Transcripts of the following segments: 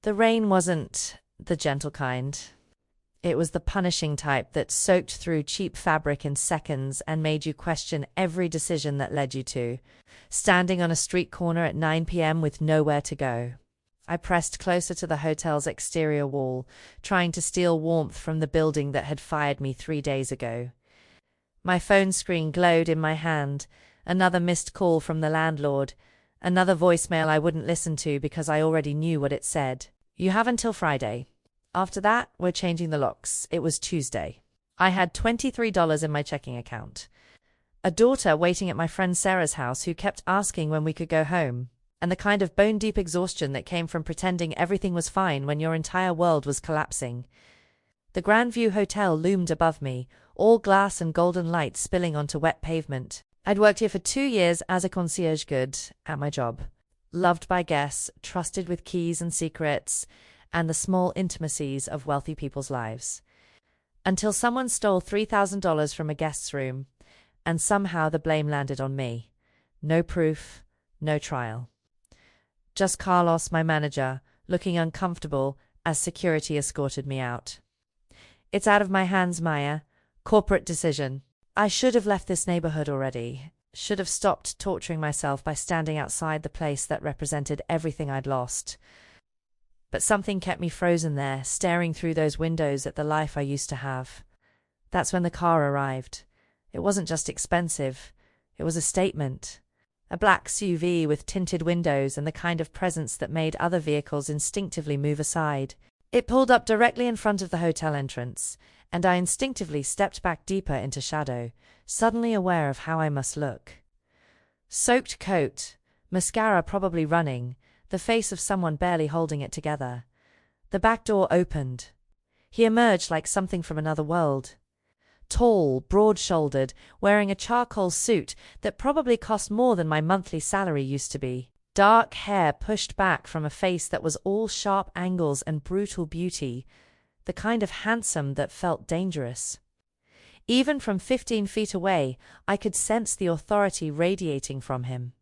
The rain wasn't the gentle kind. It was the punishing type that soaked through cheap fabric in seconds and made you question every decision that led you to, standing on a street corner at 9 p.m. with nowhere to go. I pressed closer to the hotel's exterior wall, trying to steal warmth from the building that had fired me 3 days ago. My phone screen glowed in my hand, another missed call from the landlord, another voicemail I wouldn't listen to because I already knew what it said. You have until Friday. After that, we're changing the locks. It was Tuesday. I had $23 in my checking account. A daughter waiting at my friend Sarah's house who kept asking when we could go home, and the kind of bone-deep exhaustion that came from pretending everything was fine when your entire world was collapsing. The Grandview Hotel loomed above me, all glass and golden light spilling onto wet pavement. I'd worked here for 2 years as a concierge good at my job. Loved by guests, trusted with keys and secrets, and the small intimacies of wealthy people's lives. Until someone stole $3,000 from a guest's room, and somehow the blame landed on me. No proof, no trial. Just Carlos, my manager, looking uncomfortable as security escorted me out. It's out of my hands, Maya. Corporate decision. I should have left this neighborhood already. Should have stopped torturing myself by standing outside the place that represented everything I'd lost. But something kept me frozen there, staring through those windows at the life I used to have. That's when the car arrived. It wasn't just expensive. It was a statement. A black SUV with tinted windows and the kind of presence that made other vehicles instinctively move aside. It pulled up directly in front of the hotel entrance, and I instinctively stepped back deeper into shadow, suddenly aware of how I must look. Soaked coat, mascara probably running, the face of someone barely holding it together. The back door opened. He emerged like something from another world. Tall, broad-shouldered, wearing a charcoal suit that probably cost more than my monthly salary used to be. Dark hair pushed back from a face that was all sharp angles and brutal beauty, the kind of handsome that felt dangerous. Even from 15 feet away, I could sense the authority radiating from him.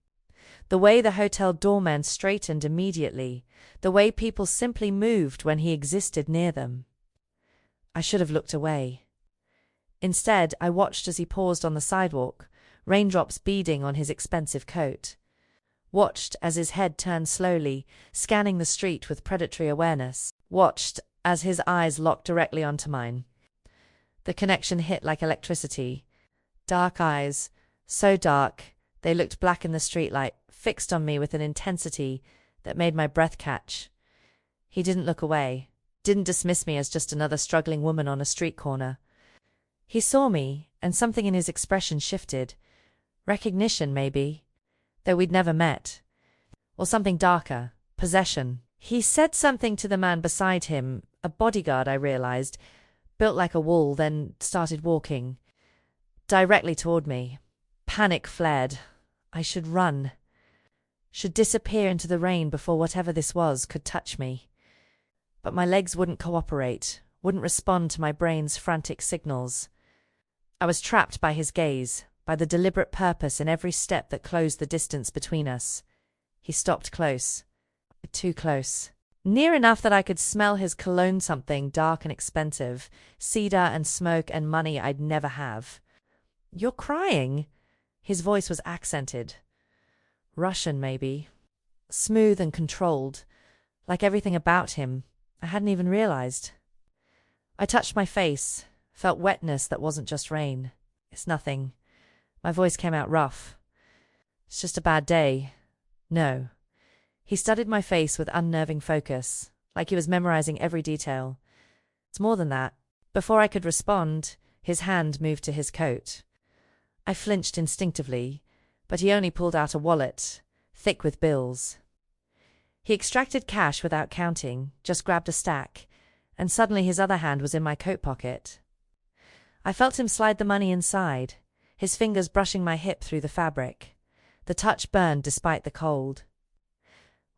The way the hotel doorman straightened immediately, the way people simply moved when he existed near them. I should have looked away. Instead, I watched as he paused on the sidewalk, raindrops beading on his expensive coat. Watched as his head turned slowly, scanning the street with predatory awareness. Watched as his eyes locked directly onto mine. The connection hit like electricity. Dark eyes, so dark, they looked black in the streetlight, fixed on me with an intensity that made my breath catch. He didn't look away, didn't dismiss me as just another struggling woman on a street corner. He saw me, and something in his expression shifted. Recognition, maybe, though we'd never met. Or something darker, possession. He said something to the man beside him, a bodyguard, I realized, built like a wall, then started walking directly toward me. Panic flared. I should run. Should disappear into the rain before whatever this was could touch me. But my legs wouldn't cooperate, wouldn't respond to my brain's frantic signals. I was trapped by his gaze, by the deliberate purpose in every step that closed the distance between us. He stopped close. Too close. Near enough that I could smell his cologne, something dark and expensive, cedar and smoke and money I'd never have. "You're crying?" His voice was accented. Russian, maybe. Smooth and controlled, like everything about him I hadn't even realized. I touched my face, felt wetness that wasn't just rain. "It's nothing." My voice came out rough. "It's just a bad day." "No." He studied my face with unnerving focus, like he was memorizing every detail. "It's more than that." Before I could respond, his hand moved to his coat. I flinched instinctively, but he only pulled out a wallet, thick with bills. He extracted cash without counting, just grabbed a stack, and suddenly his other hand was in my coat pocket. I felt him slide the money inside, his fingers brushing my hip through the fabric. The touch burned despite the cold.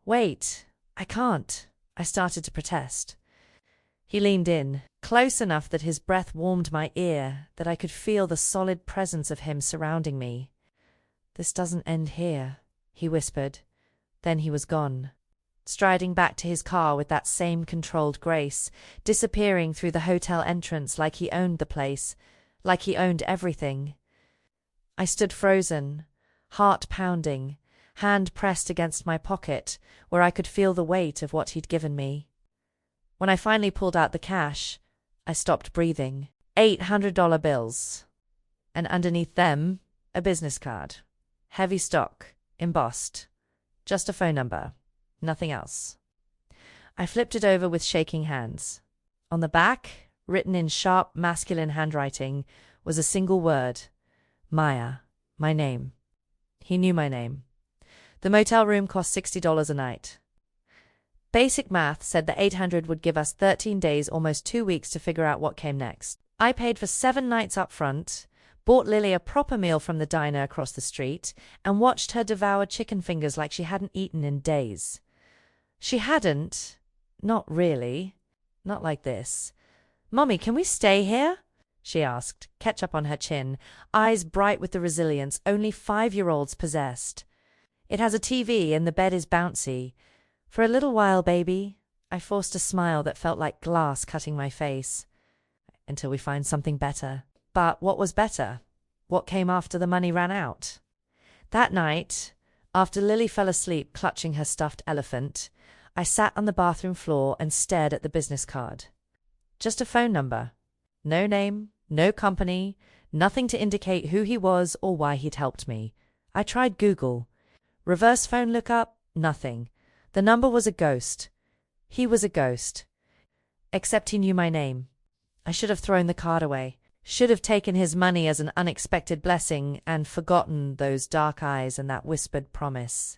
"Wait, I can't," I started to protest. He leaned in, close enough that his breath warmed my ear, that I could feel the solid presence of him surrounding me. "This doesn't end here," he whispered. Then he was gone. striding back to his car with that same controlled grace, disappearing through the hotel entrance like he owned the place, like he owned everything. I stood frozen, heart pounding, hand pressed against my pocket, where I could feel the weight of what he'd given me. When I finally pulled out the cash, I stopped breathing. $800 bills. And underneath them, a business card. Heavy stock, embossed. Just a phone number. Nothing else. I flipped it over with shaking hands. On the back, written in sharp, masculine handwriting, was a single word. Maya. My name. He knew my name. The motel room cost $60 a night. Basic math said the 800 would give us 13 days, almost 2 weeks, to figure out what came next. I paid for 7 nights up front, bought Lily a proper meal from the diner across the street, and watched her devour chicken fingers like she hadn't eaten in days. She hadn't. Not really. Not like this. "Mommy, can we stay here?" she asked, ketchup on her chin, eyes bright with the resilience only 5-year-olds possessed. "It has a TV and the bed is bouncy. For a little while, baby." I forced a smile that felt like glass cutting my face. "Until we find something better." But what was better? What came after the money ran out? That night, after Lily fell asleep clutching her stuffed elephant, I sat on the bathroom floor and stared at the business card. Just a phone number. No name, no company, nothing to indicate who he was or why he'd helped me. I tried Google. Reverse phone lookup, nothing. The number was a ghost. He was a ghost. Except he knew my name. I should have thrown the card away. Should have taken his money as an unexpected blessing and forgotten those dark eyes and that whispered promise.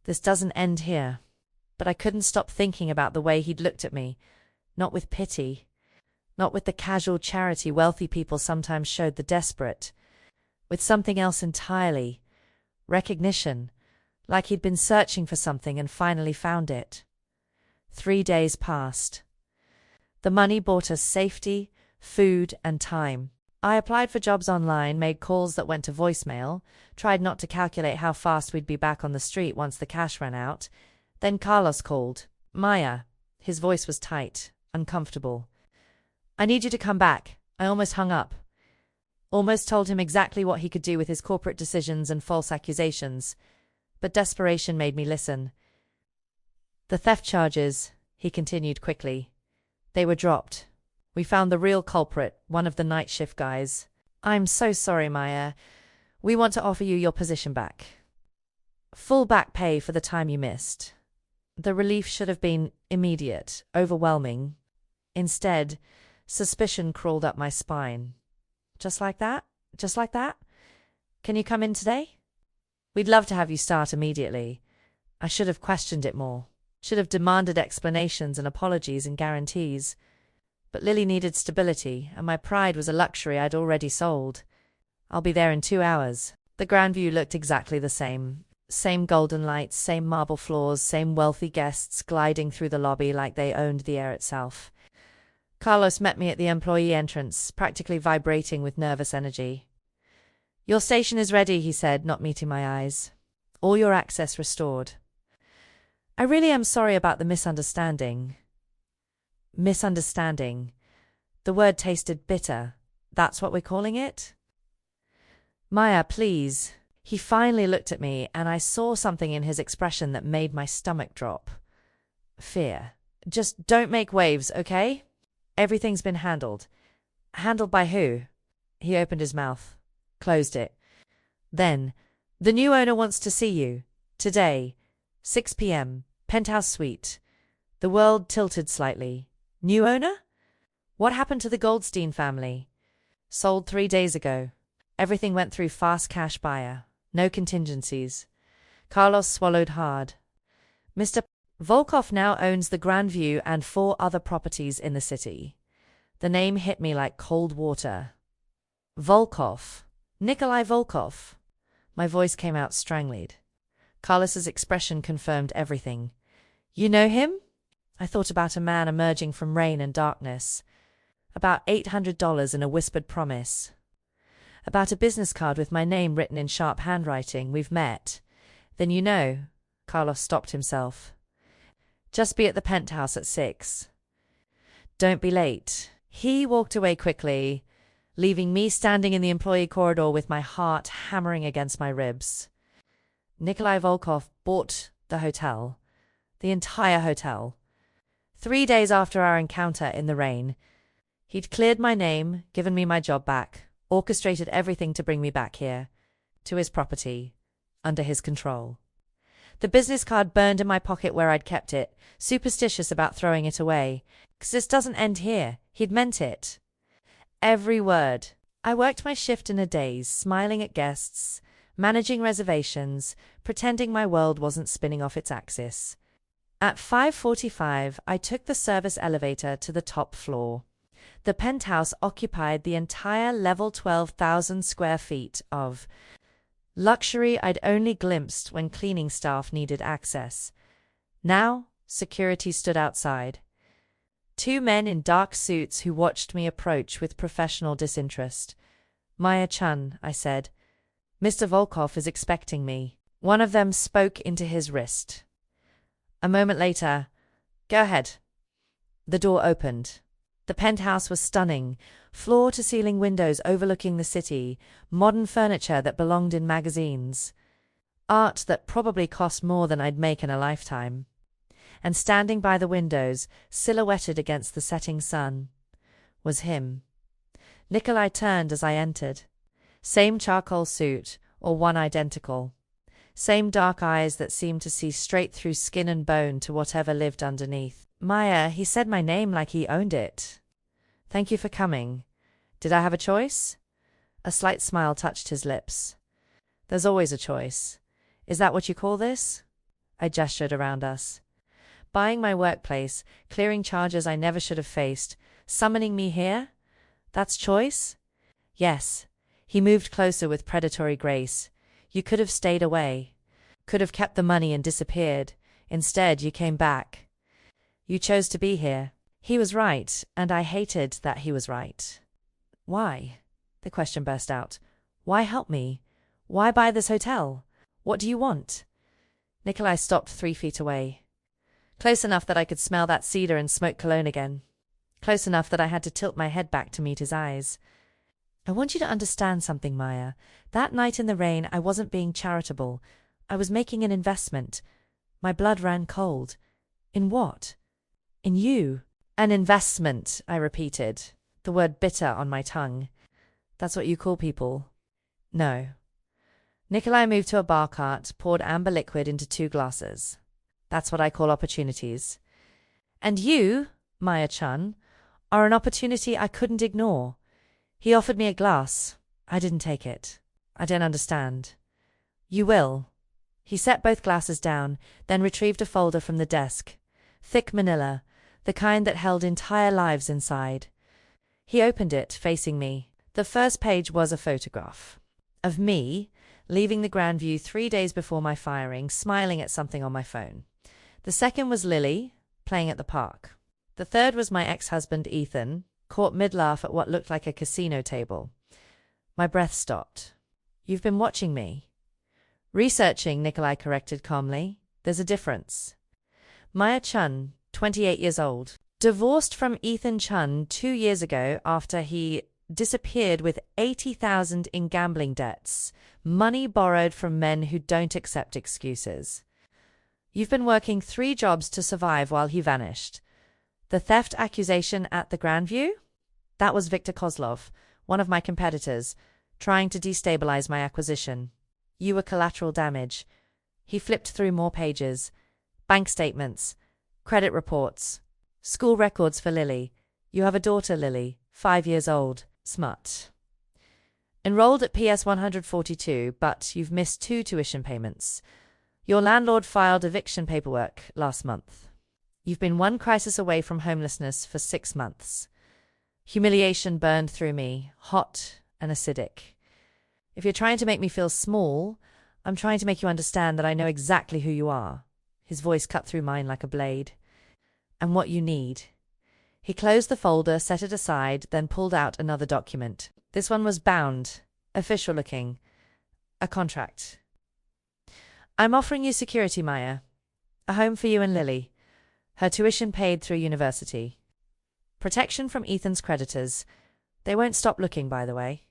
This doesn't end here. But I couldn't stop thinking about the way he'd looked at me. Not with pity. Not with the casual charity wealthy people sometimes showed the desperate. With something else entirely. Recognition. Like he'd been searching for something and finally found it. 3 days passed. The money bought us safety, food, and time. I applied for jobs online, made calls that went to voicemail, tried not to calculate how fast we'd be back on the street once the cash ran out. Then Carlos called. Maya. His voice was tight, uncomfortable. "I need you to come back." I almost hung up. Almost told him exactly what he could do with his corporate decisions and false accusations. But desperation made me listen. "The theft charges," he continued quickly. "They were dropped. We found the real culprit, one of the night shift guys. I'm so sorry, Maya. We want to offer you your position back. Full back pay for the time you missed." The relief should have been immediate, overwhelming. Instead, suspicion crawled up my spine. "Just like that? Just like that? Can you come in today? We'd love to have you start immediately." I should have questioned it more. Should have demanded explanations and apologies and guarantees. But Lily needed stability, and my pride was a luxury I'd already sold. "I'll be there in 2 hours. The Grand View looked exactly the same. Same golden lights, same marble floors, same wealthy guests gliding through the lobby like they owned the air itself. Carlos met me at the employee entrance, practically vibrating with nervous energy. "Your station is ready," he said, not meeting my eyes. "All your access restored." "I really am sorry about the misunderstanding." Misunderstanding. The word tasted bitter. That's what we're calling it? "Maya, please." He finally looked at me, and I saw something in his expression that made my stomach drop. Fear. "Just don't make waves, okay? Everything's been handled." "Handled by who?" He opened his mouth, closed it. Then, "The new owner wants to see you. Today. 6 p.m. Penthouse suite." The world tilted slightly. New owner? What happened to the Goldstein family? Sold 3 days ago. Everything went through fast cash buyer. No contingencies. Carlos swallowed hard. "Mr. Volkov now owns the Grand View and 4 other properties in the city." The name hit me like cold water. Volkov. Nikolai Volkov. My voice came out strangled. Carlos's expression confirmed everything. "You know him?" I thought about a man emerging from rain and darkness. About $800 in a whispered promise. About a business card with my name written in sharp handwriting. "We've met." "Then you know." Carlos stopped himself. Just be at the penthouse at 6. Don't be late. He walked away quickly, leaving me standing in the employee corridor with my heart hammering against my ribs. Nikolai Volkov bought the hotel. The entire hotel. 3 days after our encounter in the rain, he'd cleared my name, given me my job back, orchestrated everything to bring me back here, to his property, under his control. The business card burned in my pocket where I'd kept it, superstitious about throwing it away. 'Cause this doesn't end here. He'd meant it. Every word. I worked my shift in a daze, smiling at guests, managing reservations, pretending my world wasn't spinning off its axis. At 5:45, I took the service elevator to the top floor. The penthouse occupied the entire level 12,000 square feet of luxury I'd only glimpsed when cleaning staff needed access. Now, security stood outside. 2 men in dark suits who watched me approach with professional disinterest. "Maya-chan," I said. "Mr. Volkov is expecting me." One of them spoke into his wrist. A moment later, "Go ahead." The door opened. The penthouse was stunning, floor-to-ceiling windows overlooking the city, modern furniture that belonged in magazines, art that probably cost more than I'd make in a lifetime. And standing by the windows, silhouetted against the setting sun, was him. Nikolai turned as I entered. Same charcoal suit, or one identical. Same dark eyes that seemed to see straight through skin and bone to whatever lived underneath. "Maya," he said my name like he owned it. "Thank you for coming. Did I have a choice?" A slight smile touched his lips. "There's always a choice. Is that what you call this?" I gestured around us. "Buying my workplace, clearing charges I never should have faced, summoning me here? That's choice?" "Yes." He moved closer with predatory grace. "You could have stayed away. Could have kept the money and disappeared. Instead, you came back. You chose to be here." He was right, and I hated that he was right. "Why?" the question burst out. "Why help me? Why buy this hotel? What do you want?" Nikolai stopped 3 feet away. Close enough that I could smell that cedar and smoke cologne again. Close enough that I had to tilt my head back to meet his eyes. "I want you to understand something, Maya. That night in the rain, I wasn't being charitable. I was making an investment. My blood ran cold. In what? In you." "An investment," I repeated, the word bitter on my tongue. "That's what you call people?" "No." Nikolai moved to a bar cart, poured amber liquid into 2 glasses. "That's what I call opportunities. And you, Maya-chan, are an opportunity I couldn't ignore." He offered me a glass. I didn't take it. I don't understand. "You will." He set both glasses down, then retrieved a folder from the desk. Thick manila, the kind that held entire lives inside. He opened it, facing me. The first page was a photograph of me, leaving the Grandview 3 days before my firing, smiling at something on my phone. The second was Lily, playing at the park. The third was my ex-husband Ethan, caught mid-laugh at what looked like a casino table. My breath stopped. "You've been watching me." "Researching," Nikolai corrected calmly. "There's a difference." Maya Chun, 28 years old, divorced from Ethan Chun 2 years ago after he disappeared with 80,000 in gambling debts, money borrowed from men who don't accept excuses. You've been working 3 jobs to survive while he vanished. The theft accusation at the Grandview? That was Viktor Kozlov, one of my competitors, trying to destabilize my acquisition. You were collateral damage. He flipped through more pages. Bank statements, credit reports, school records for Lily. You have a daughter, Lily, 5 years old, smart. Enrolled at PS 142, but you've missed 2 tuition payments. Your landlord filed eviction paperwork last month. You've been 1 crisis away from homelessness for 6 months. Humiliation burned through me, hot and acidic. If you're trying to make me feel small, I'm trying to make you understand that I know exactly who you are. His voice cut through mine like a blade. And what you need. He closed the folder, set it aside, then pulled out another document. This one was bound, official looking. A contract. "I'm offering you security, Maya. A home for you and Lily. Her tuition paid through university. Protection from Ethan's creditors. They won't stop looking, by the way.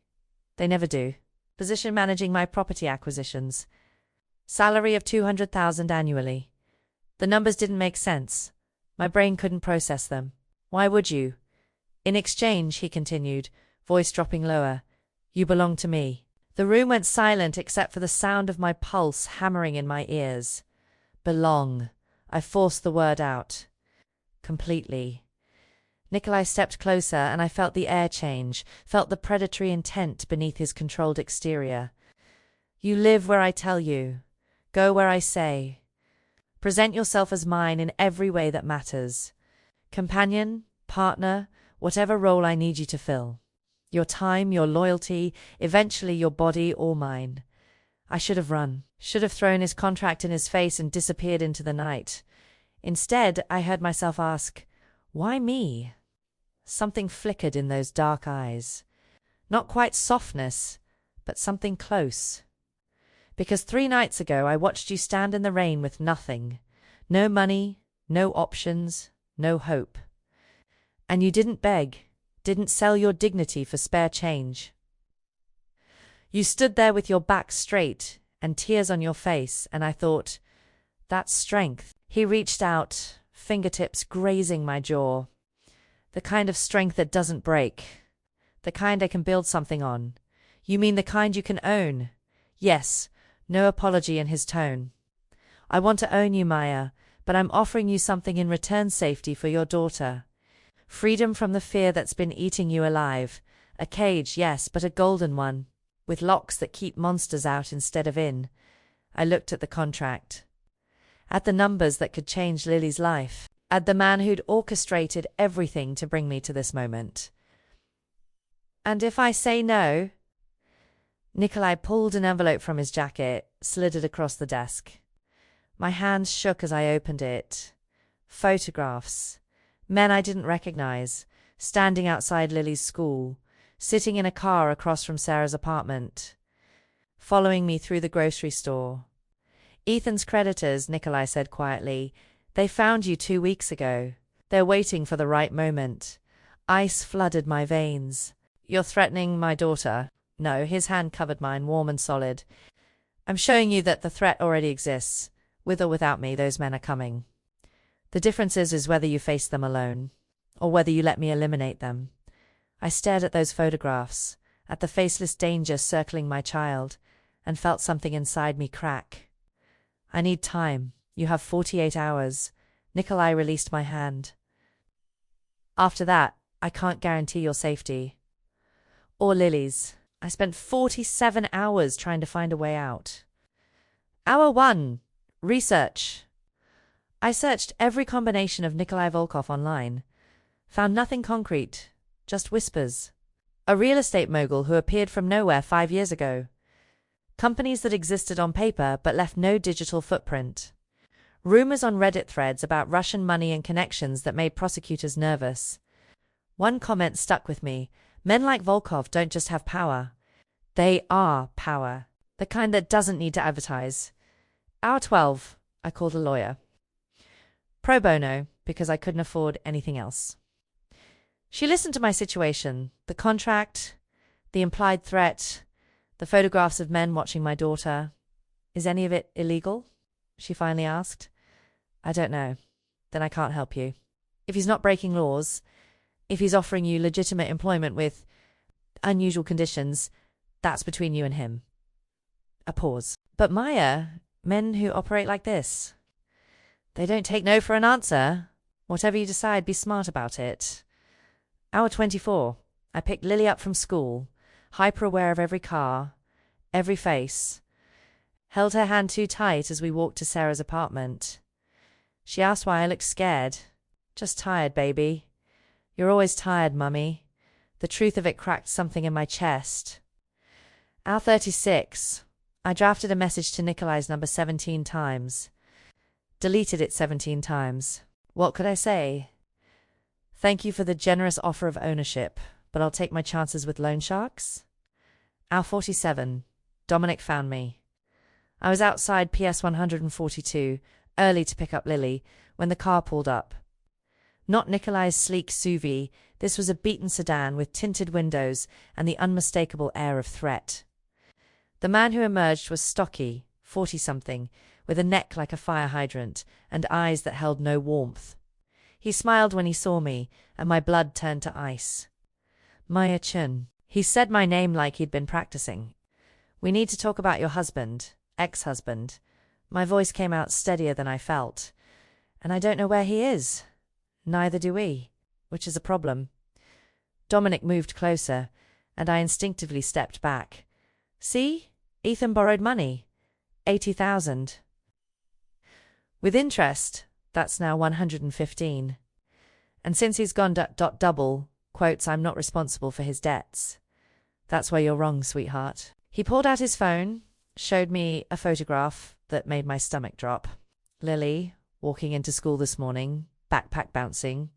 They never do. Position managing my property acquisitions. Salary of $200,000 annually. The numbers didn't make sense. My brain couldn't process them. Why would you? In exchange, he continued, voice dropping lower, you belong to me. The room went silent except for the sound of my pulse hammering in my ears. Belong. I forced the word out. Completely. Nikolai stepped closer and I felt the air change, felt the predatory intent beneath his controlled exterior. You live where I tell you. Go where I say. Present yourself as mine in every way that matters. Companion, partner, whatever role I need you to fill. Your time, your loyalty, eventually your body or mine. I should have run, should have thrown his contract in his face and disappeared into the night. Instead, I heard myself ask, why me? Something flickered in those dark eyes. Not quite softness, but something close. Because 3 nights ago I watched you stand in the rain with nothing. No money, no options, no hope. And you didn't beg, didn't sell your dignity for spare change. You stood there with your back straight and tears on your face, and I thought, that's strength. He reached out, fingertips grazing my jaw. The kind of strength that doesn't break. The kind I can build something on. You mean the kind you can own? Yes, no apology in his tone. I want to own you, Maya, but I'm offering you something in return: safety for your daughter. Freedom from the fear that's been eating you alive. A cage, yes, but a golden one, with locks that keep monsters out instead of in. I looked at the contract. At the numbers that could change Lily's life. At the man who'd orchestrated everything to bring me to this moment. And if I say no? Nikolai pulled an envelope from his jacket, slid it across the desk. My hands shook as I opened it. Photographs. Men I didn't recognize, standing outside Lily's school, sitting in a car across from Sarah's apartment, following me through the grocery store. Ethan's creditors, Nikolai said quietly. They found you 2 weeks ago. They're waiting for the right moment. Ice flooded my veins. You're threatening my daughter? No, his hand covered mine, warm and solid. I'm showing you that the threat already exists. With or without me, those men are coming. The difference is whether you face them alone, or whether you let me eliminate them. I stared at those photographs, at the faceless danger circling my child, and felt something inside me crack. I need time. You have 48 hours. Nikolai released my hand. After that, I can't guarantee your safety. Or Lily's. I spent 47 hours trying to find a way out. Hour 1. Research. I searched every combination of Nikolai Volkov online. Found nothing concrete, just whispers. A real estate mogul who appeared from nowhere 5 years ago. Companies that existed on paper but left no digital footprint. Rumors on Reddit threads about Russian money and connections that made prosecutors nervous. One comment stuck with me. Men like Volkov don't just have power. They are power. The kind that doesn't need to advertise. Hour 12. I called a lawyer. Pro bono, because I couldn't afford anything else. She listened to my situation, the contract, the implied threat, the photographs of men watching my daughter. Is any of it illegal? She finally asked. I don't know. Then I can't help you. If he's not breaking laws, if he's offering you legitimate employment with unusual conditions, that's between you and him. A pause. But Maya, men who operate like this, they don't take no for an answer. Whatever you decide, be smart about it. Hour 24. I picked Lily up from school, hyper-aware of every car, every face. Held her hand too tight as we walked to Sarah's apartment. She asked why I looked scared. Just tired, baby. You're always tired, Mummy. The truth of it cracked something in my chest. Hour 36. I drafted a message to Nikolai's number 17 times. Deleted it 17 times. What could I say? Thank you for the generous offer of ownership, but I'll take my chances with loan sharks. Hour 47. Dominic found me. I was outside PS 142, early to pick up Lily, when the car pulled up. Not Nikolai's sleek SUV, this was a beaten sedan with tinted windows and the unmistakable air of threat. The man who emerged was stocky, 40-something, with a neck like a fire hydrant and eyes that held no warmth. He smiled when he saw me, and my blood turned to ice. Maya Chun. He said my name like he'd been practicing. We need to talk about your husband, ex-husband. My voice came out steadier than I felt. And I don't know where he is. Neither do we, which is a problem. Dominic moved closer, and I instinctively stepped back. See? Ethan borrowed money. 80,000. With interest, that's now 115. And since he's gone double, quotes, I'm not responsible for his debts. That's where you're wrong, sweetheart. He pulled out his phone, showed me a photograph that made my stomach drop. Lily, walking into school this morning, backpack bouncing.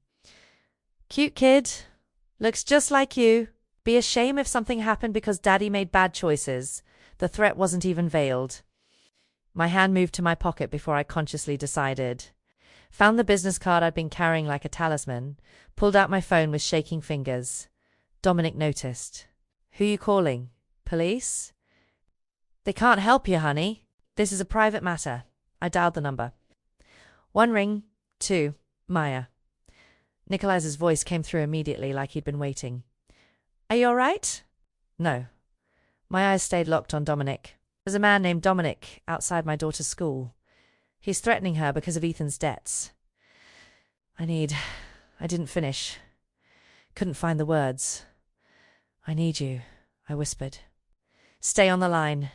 Cute kid. Looks just like you. Be a shame if something happened because Daddy made bad choices. The threat wasn't even veiled. My hand moved to my pocket before I consciously decided. Found the business card I'd been carrying like a talisman, pulled out my phone with shaking fingers. Dominic noticed. Who you calling? Police? They can't help you, honey. This is a private matter. I dialed the number. 1 ring, 2, Maya. Nikolai's voice came through immediately like he'd been waiting. Are you all right? No. My eyes stayed locked on Dominic. There's a man named Dominic outside my daughter's school. He's threatening her because of Ethan's debts. I didn't finish. Couldn't find the words. I need you, I whispered. Stay on the line.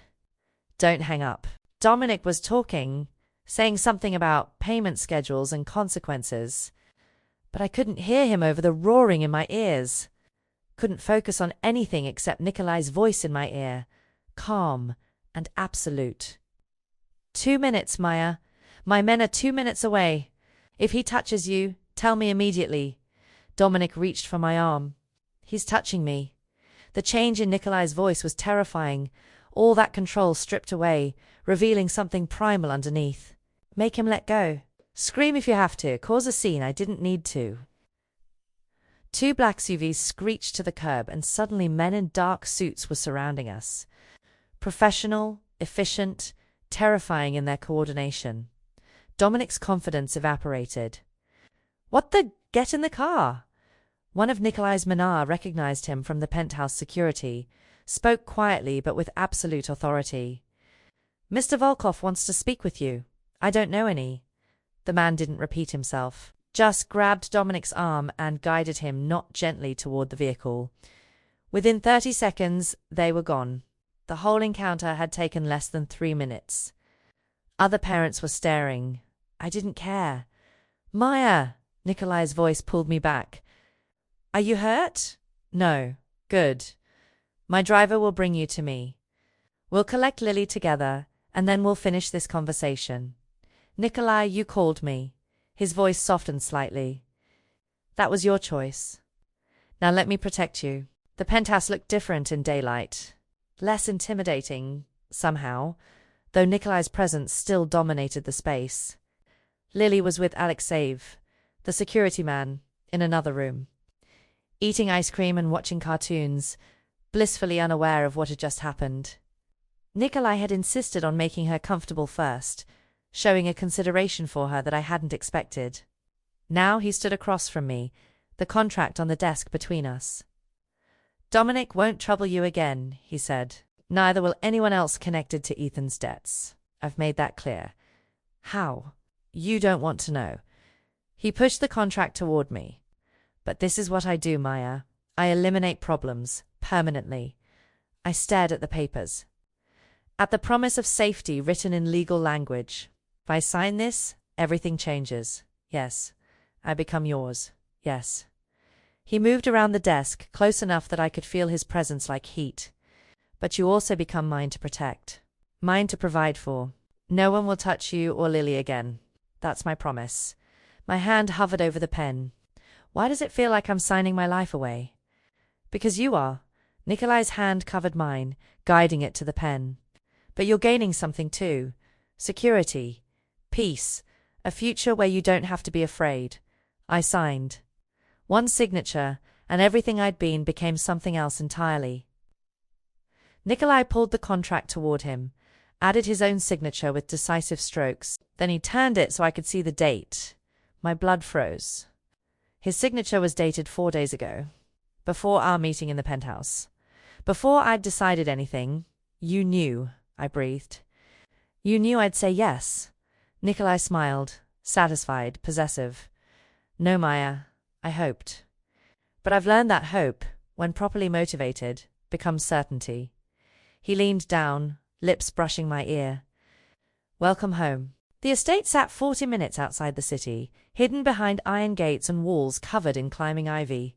Don't hang up. Dominic was talking, saying something about payment schedules and consequences. But I couldn't hear him over the roaring in my ears. Couldn't focus on anything except Nikolai's voice in my ear, calm and absolute. 2 minutes, Maya. My men are 2 minutes away. If he touches you, tell me immediately. Dominic reached for my arm. He's touching me. The change in Nikolai's voice was terrifying, all that control stripped away, revealing something primal underneath. Make him let go. Scream if you have to, cause a scene, I didn't need to. 2 black SUVs screeched to the curb, and suddenly men in dark suits were surrounding us. Professional, efficient, terrifying in their coordination. Dominic's confidence evaporated. What the? Get in the car! One of Nikolai's Manar recognized him from the penthouse security, spoke quietly but with absolute authority. Mr. Volkov wants to speak with you. I don't know any. The man didn't repeat himself, just grabbed Dominic's arm and guided him not gently toward the vehicle. Within 30 seconds, they were gone. The whole encounter had taken less than 3 minutes. Other parents were staring. I didn't care. Maya! Nikolai's voice pulled me back. Are you hurt? No. Good. My driver will bring you to me. We'll collect Lily together, and then we'll finish this conversation. Nikolai, you called me. His voice softened slightly. That was your choice. Now let me protect you. The penthouse looked different in daylight. Less intimidating, somehow, though Nikolai's presence still dominated the space. Lily was with Alexeyev, the security man, in another room, eating ice cream and watching cartoons, blissfully unaware of what had just happened. Nikolai had insisted on making her comfortable first, showing a consideration for her that I hadn't expected. Now he stood across from me, the contract on the desk between us. Dominic won't trouble you again, he said. Neither will anyone else connected to Ethan's debts. I've made that clear. How? You don't want to know. He pushed the contract toward me. But this is what I do, Maya. I eliminate problems, permanently. I stared at the papers. At the promise of safety written in legal language. If I sign this, everything changes. Yes. I become yours. Yes. He moved around the desk, close enough that I could feel his presence like heat. But you also become mine to protect. Mine to provide for. No one will touch you or Lily again. That's my promise. My hand hovered over the pen. Why does it feel like I'm signing my life away? Because you are. Nikolai's hand covered mine, guiding it to the pen. But you're gaining something too. Security. Peace. A future where you don't have to be afraid. I signed. One signature, and everything I'd been became something else entirely. Nikolai pulled the contract toward him, added his own signature with decisive strokes. Then he turned it so I could see the date. My blood froze. His signature was dated 4 days ago, before our meeting in the penthouse. Before I'd decided anything. You knew, I breathed. You knew I'd say yes. Nikolai smiled, satisfied, possessive. No, Maya, I hoped. But I've learned that hope, when properly motivated, becomes certainty. He leaned down, lips brushing my ear. Welcome home. The estate sat 40 minutes outside the city, hidden behind iron gates and walls covered in climbing ivy.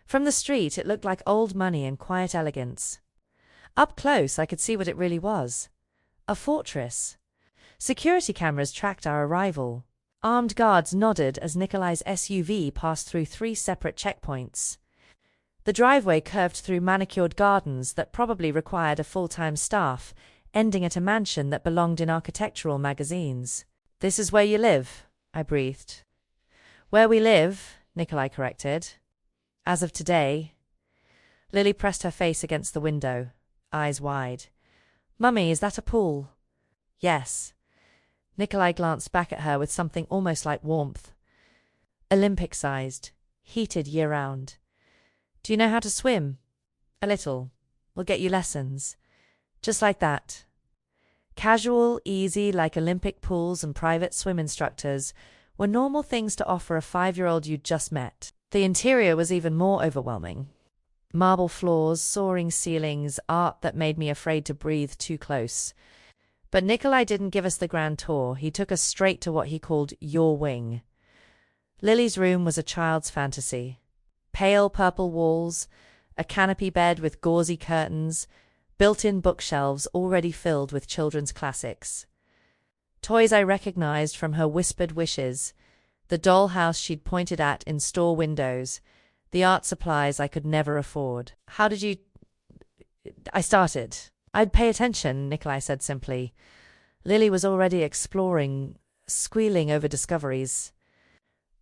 From the street it looked like old money and quiet elegance. Up close I could see what it really was. A fortress. Security cameras tracked our arrival. Armed guards nodded as Nikolai's SUV passed through 3 separate checkpoints. The driveway curved through manicured gardens that probably required a full-time staff, ending at a mansion that belonged in architectural magazines. This is where you live, I breathed. Where we live, Nikolai corrected. As of today. Lily pressed her face against the window, eyes wide. Mummy, is that a pool? Yes. Nikolai glanced back at her with something almost like warmth. Olympic-sized, heated year-round. Do you know how to swim? A little. We'll get you lessons. Just like that. Casual, easy, like Olympic pools and private swim instructors were normal things to offer a 5-year-old you'd just met. The interior was even more overwhelming. Marble floors, soaring ceilings, art that made me afraid to breathe too close. But Nikolai didn't give us the grand tour. He took us straight to what he called your wing. Lily's room was a child's fantasy. Pale purple walls, a canopy bed with gauzy curtains, built-in bookshelves already filled with children's classics. Toys I recognized from her whispered wishes, the dollhouse she'd pointed at in store windows, the art supplies I could never afford. How did you... I started. I'd pay attention, Nikolai said simply. Lily was already exploring, squealing over discoveries.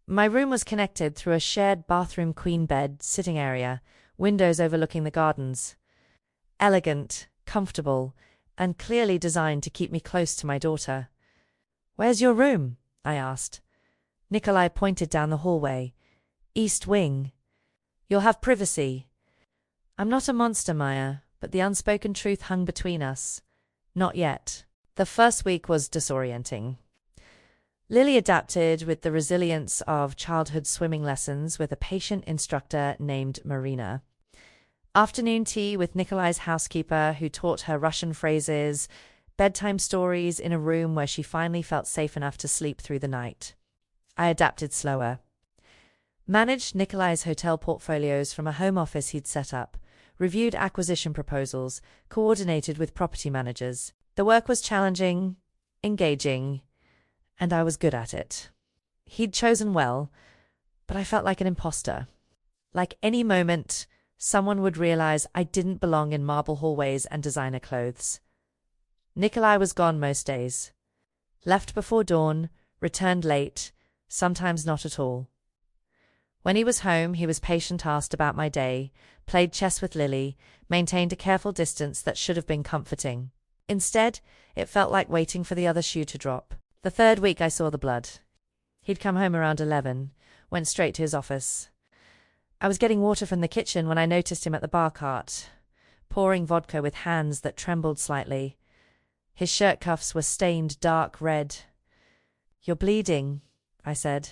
My room was connected through a shared bathroom queen bed, sitting area, windows overlooking the gardens. Elegant, comfortable, and clearly designed to keep me close to my daughter. Where's your room? I asked. Nikolai pointed down the hallway. East wing. You'll have privacy. I'm not a monster, Maya, but the unspoken truth hung between us. Not yet. The first week was disorienting. Lily adapted with the resilience of childhood swimming lessons with a patient instructor named Marina. Afternoon tea with Nikolai's housekeeper who taught her Russian phrases, bedtime stories in a room where she finally felt safe enough to sleep through the night. I adapted slower. Managed Nikolai's hotel portfolios from a home office he'd set up, reviewed acquisition proposals, coordinated with property managers. The work was challenging, engaging, and I was good at it. He'd chosen well, but I felt like an imposter. Like any moment, someone would realize I didn't belong in marble hallways and designer clothes. Nikolai was gone most days. Left before dawn, returned late, sometimes not at all. When he was home, he was patient, asked about my day, played chess with Lily, maintained a careful distance that should have been comforting. Instead, it felt like waiting for the other shoe to drop. The third week I saw the blood. He'd come home around 11, went straight to his office. I was getting water from the kitchen when I noticed him at the bar cart, pouring vodka with hands that trembled slightly. His shirt cuffs were stained dark red. You're bleeding, I said.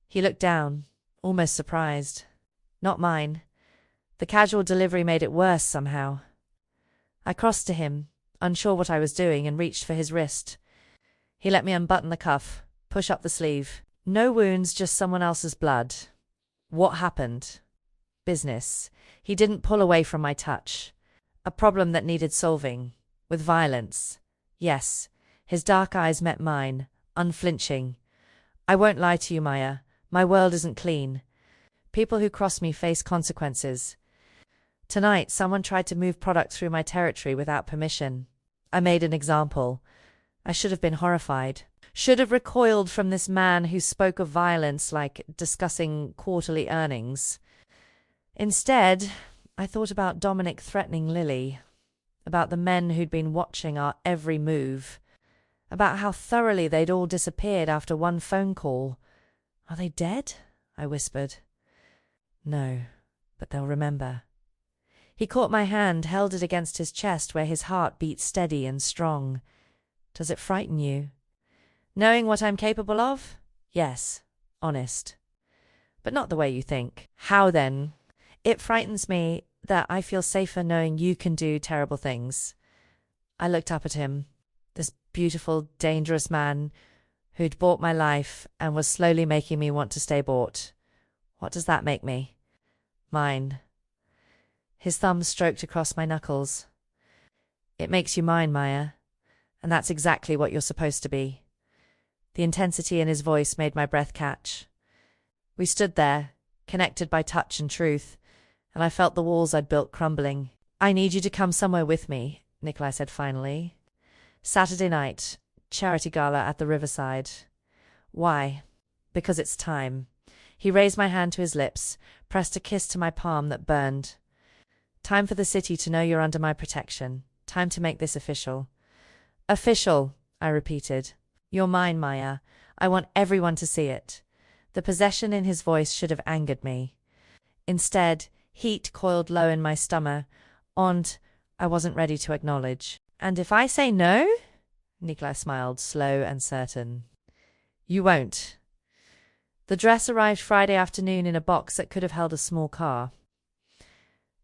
He looked down, almost surprised. Not mine. The casual delivery made it worse somehow. I crossed to him, unsure what I was doing, and reached for his wrist. He let me unbutton the cuff, push up the sleeve. No wounds, just someone else's blood. What happened? Business. He didn't pull away from my touch. A problem that needed solving. With violence. Yes. His dark eyes met mine, unflinching. I won't lie to you, Maya. My world isn't clean. People who cross me face consequences. Tonight, someone tried to move product through my territory without permission. I made an example. I should have been horrified. Should have recoiled from this man who spoke of violence like discussing quarterly earnings. Instead, I thought about Dominic threatening Lily, about the men who'd been watching our every move, about how thoroughly they'd all disappeared after one phone call. Are they dead? I whispered. No, but they'll remember. He caught my hand, held it against his chest where his heart beat steady and strong. Does it frighten you? Knowing what I'm capable of? Yes, honest. But not the way you think. How then? It frightens me that I feel safer knowing you can do terrible things. I looked up at him, this beautiful, dangerous man who'd bought my life and was slowly making me want to stay bought. What does that make me? Mine. His thumb stroked across my knuckles. It makes you mine, Maya, and that's exactly what you're supposed to be. The intensity in his voice made my breath catch. We stood there, connected by touch and truth, and I felt the walls I'd built crumbling. I need you to come somewhere with me, Nikolai said finally. Saturday night, charity gala at the riverside. Why? Because it's time. He raised my hand to his lips, pressed a kiss to my palm that burned. Time for the city to know you're under my protection. Time to make this official. Official, I repeated. You're mine, Maya. I want everyone to see it. The possession in his voice should have angered me. Instead, heat coiled low in my stomach, and I wasn't ready to acknowledge. And if I say no? Nikolai smiled, slow and certain. You won't. The dress arrived Friday afternoon in a box that could have held a small car.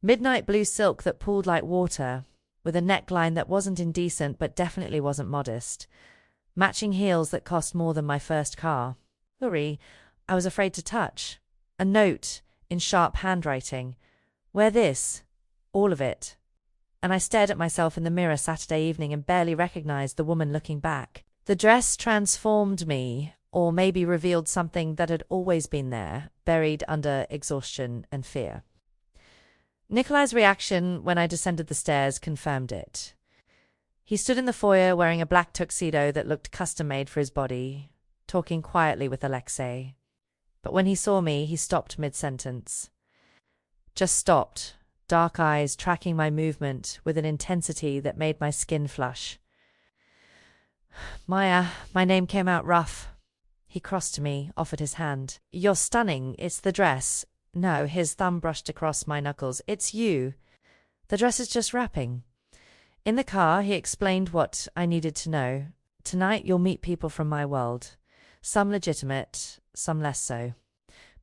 Midnight blue silk that pooled like water, with a neckline that wasn't indecent but definitely wasn't modest. Matching heels that cost more than my first car. Lori, I was afraid to touch. A note in sharp handwriting. Wear this. All of it. And I stared at myself in the mirror Saturday evening and barely recognized the woman looking back. The dress transformed me, or maybe revealed something that had always been there, buried under exhaustion and fear. Nikolai's reaction when I descended the stairs confirmed it. He stood in the foyer wearing a black tuxedo that looked custom-made for his body, talking quietly with Alexei. But when he saw me, he stopped mid-sentence. Just stopped, dark eyes tracking my movement with an intensity that made my skin flush. Maya, my name came out rough. He crossed to me, offered his hand. You're stunning. It's the dress. No, his thumb brushed across my knuckles. It's you. The dress is just wrapping. In the car, he explained what I needed to know. Tonight, you'll meet people from my world. Some legitimate, some less so.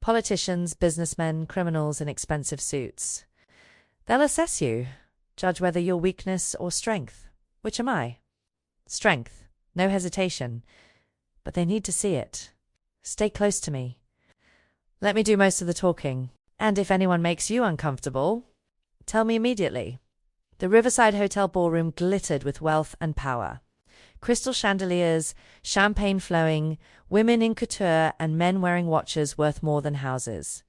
Politicians, businessmen, criminals in expensive suits. They'll assess you, judge whether you're weakness or strength. Which am I? Strength. No hesitation. But they need to see it. Stay close to me. Let me do most of the talking. And if anyone makes you uncomfortable, tell me immediately. The Riverside Hotel ballroom glittered with wealth and power. Crystal chandeliers, champagne flowing, women in couture, and men wearing watches worth more than houses.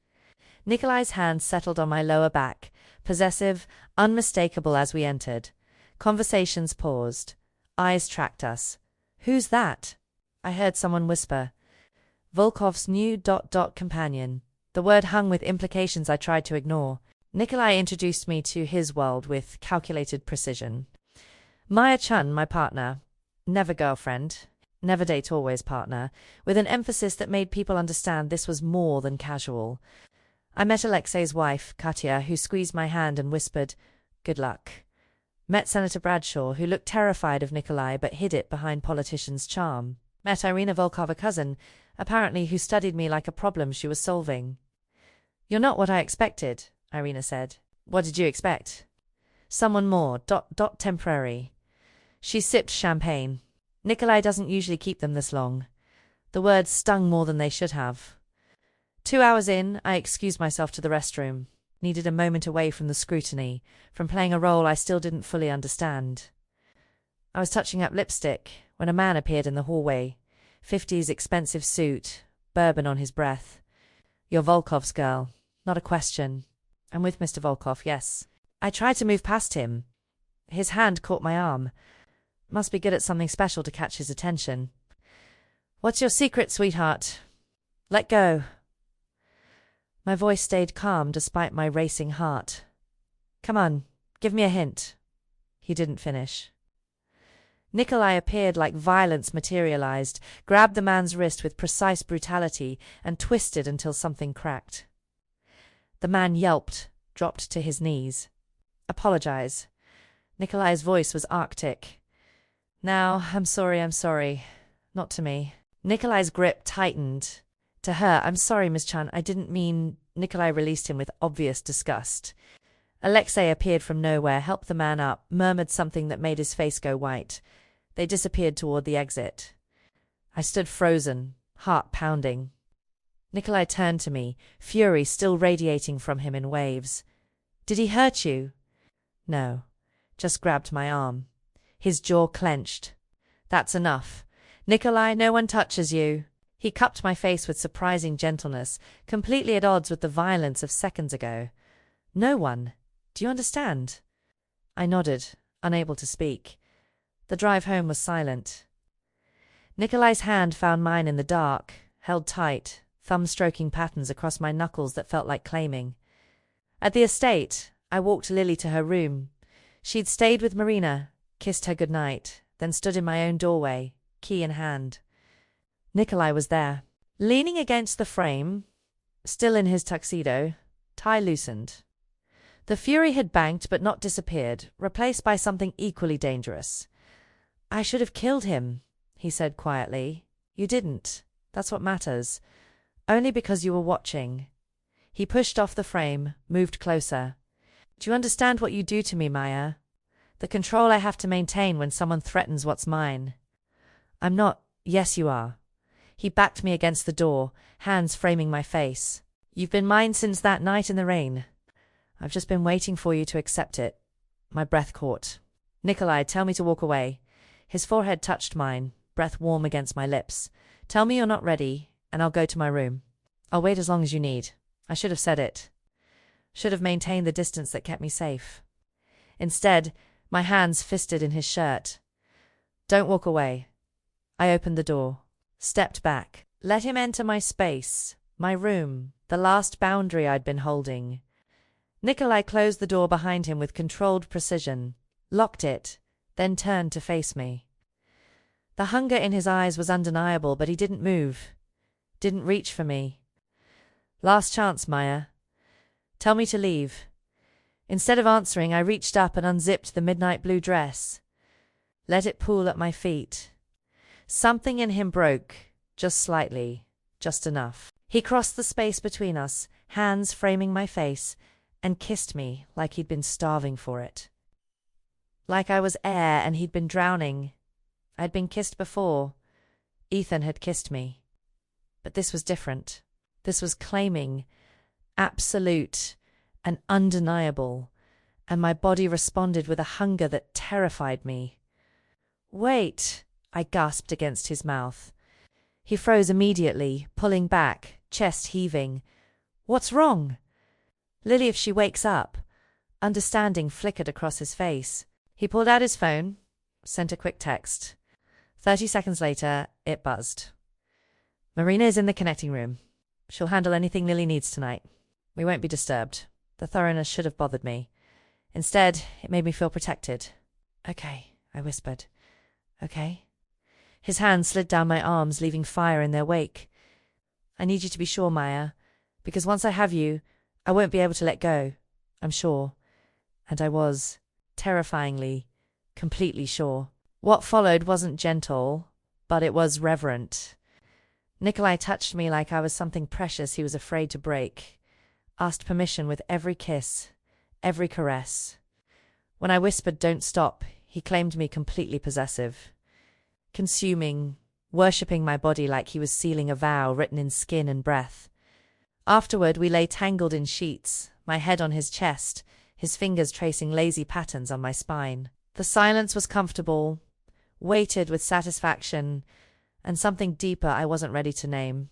Nikolai's hand settled on my lower back, possessive, unmistakable as we entered. Conversations paused. Eyes tracked us. Who's that? I heard someone whisper. Volkov's new ... companion. The word hung with implications I tried to ignore. Nikolai introduced me to his world with calculated precision. Maya Chun, my partner. Never girlfriend. Never date, always partner. With an emphasis that made people understand this was more than casual. I met Alexei's wife, Katya, who squeezed my hand and whispered, "Good luck." Met Senator Bradshaw, who looked terrified of Nikolai but hid it behind politician's charm. Met Irina Volkov, a cousin, apparently who studied me like a problem she was solving. You're not what I expected, Irina said. What did you expect? Someone more, ... temporary. She sipped champagne. Nikolai doesn't usually keep them this long. The words stung more than they should have. 2 hours in, I excused myself to the restroom. Needed a moment away from the scrutiny, from playing a role I still didn't fully understand. I was touching up lipstick when a man appeared in the hallway. 50s expensive suit, bourbon on his breath. You're Volkov's girl. Not a question. I'm with Mr. Volkov, yes. I tried to move past him. His hand caught my arm. Must be good at something special to catch his attention. What's your secret, sweetheart? Let go. My voice stayed calm despite my racing heart. Come on, give me a hint. He didn't finish. Nikolai appeared like violence materialized, grabbed the man's wrist with precise brutality, and twisted until something cracked. The man yelped, dropped to his knees. Apologize. Nikolai's voice was arctic. Now, I'm sorry. Not to me. Nikolai's grip tightened. To her, I'm sorry, Miss Chan, I didn't mean. Nikolai released him with obvious disgust. Alexei appeared from nowhere, helped the man up, murmured something that made his face go white. They disappeared toward the exit. I stood frozen, heart pounding. Nikolai turned to me, fury still radiating from him in waves. Did he hurt you? No, just grabbed my arm. His jaw clenched. That's enough. Nikolai, no one touches you. He cupped my face with surprising gentleness, completely at odds with the violence of seconds ago. No one. Do you understand? I nodded, unable to speak. The drive home was silent. Nikolai's hand found mine in the dark, held tight, thumb stroking patterns across my knuckles that felt like claiming. At the estate, I walked Lily to her room. She'd stayed with Marina, kissed her goodnight, then stood in my own doorway, key in hand. Nikolai was there, leaning against the frame, still in his tuxedo, tie loosened. The fury had banked but not disappeared, replaced by something equally dangerous. I should have killed him, he said quietly. You didn't. That's what matters. Only because you were watching. He pushed off the frame, moved closer. Do you understand what you do to me, Maya? The control I have to maintain when someone threatens what's mine. I'm not. Yes, you are. He backed me against the door, hands framing my face. You've been mine since that night in the rain. I've just been waiting for you to accept it. My breath caught. Nikolai, tell me to walk away. His forehead touched mine, breath warm against my lips. Tell me you're not ready, and I'll go to my room. I'll wait as long as you need. I should have said it. Should have maintained the distance that kept me safe. Instead, my hands fisted in his shirt. Don't walk away. I opened the door, stepped back, let him enter my space, my room, the last boundary I'd been holding. Nikolai closed the door behind him with controlled precision, locked it, then turned to face me. The hunger in his eyes was undeniable, but he didn't move, didn't reach for me. Last chance, Maya. Tell me to leave. Instead of answering, I reached up and unzipped the midnight blue dress. Let it pool at my feet. Something in him broke, just slightly, just enough. He crossed the space between us, hands framing my face, and kissed me like he'd been starving for it. Like I was air and he'd been drowning. I'd been kissed before. Ethan had kissed me. But this was different. This was claiming, absolute and undeniable, and my body responded with a hunger that terrified me. Wait, I gasped against his mouth. He froze immediately, pulling back, chest heaving. What's wrong? Lily, if she wakes up. Understanding flickered across his face. He pulled out his phone, sent a quick text. 30 seconds later, it buzzed. Marina is in the connecting room. She'll handle anything Lily needs tonight. We won't be disturbed. The thoroughness should have bothered me. Instead, it made me feel protected. Okay, I whispered. Okay. His hand slid down my arms, leaving fire in their wake. I need you to be sure, Maya, because once I have you, I won't be able to let go. I'm sure. And I was, terrifyingly, completely sure. What followed wasn't gentle, but it was reverent. Nikolai touched me like I was something precious he was afraid to break. Asked permission with every kiss, every caress. When I whispered, "Don't stop," he claimed me completely possessive. Consuming, worshipping my body like he was sealing a vow written in skin and breath. Afterward, we lay tangled in sheets, my head on his chest, his fingers tracing lazy patterns on my spine. The silence was comfortable, weighted with satisfaction, and something deeper I wasn't ready to name.